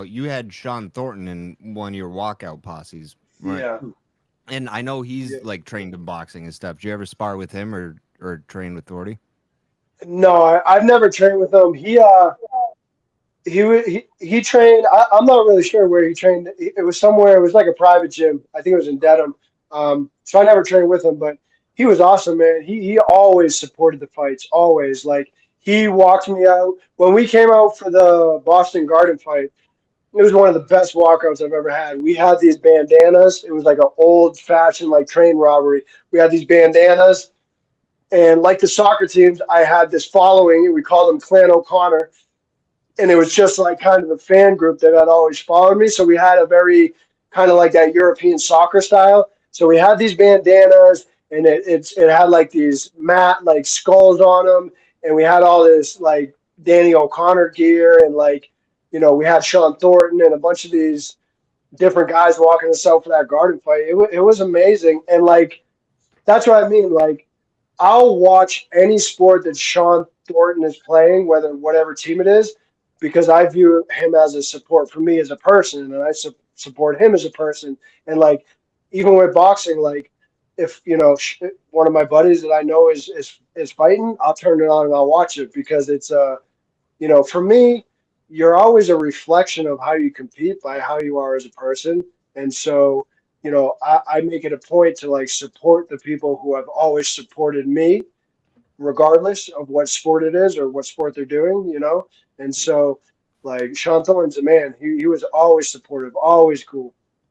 you had Shawn Thornton in one of your walkout posses, right? Yeah. And I know Yeah. he's like trained in boxing and stuff. Did you ever spar with him or train with Thorty? No, I've never trained with him. He trained. I'm not really sure where he trained. It was somewhere. It was like a private gym. I think it was in Dedham. So I never trained with him, but he was awesome, man. He always supported the fights. Always, like he walked me out when we came out for the Boston Garden fight. It was one of the best walkouts I've ever had. We had these bandanas. It was like an old fashioned like train robbery. We had these bandanas, and like the soccer teams, I had this following, and we called them Clan O'Connor, and it was just like kind of the fan group that had always followed me. So we had a very kind of like that European soccer style. So we had these bandanas, and it had like these matte like skulls on them, and we had all this like Danny O'Connor gear, and like we had Shawn Thornton and a bunch of these different guys walking us out for that garden fight. It was amazing, and like that's what I mean. Like I'll watch any sport that Shawn Thornton is playing, whether whatever team it is, because I view him as a support for me as a person, and I support him as a person. And like even with boxing, like if one of my buddies that I know is fighting, I'll turn it on and I'll watch it because it's for me, you're always a reflection of how you compete by how you are as a person. And so, I make it a point to like support the people who have always supported me, regardless of what sport it is or what sport they're doing. And so, like Sean Thorne's a man. He was always supportive, always cool.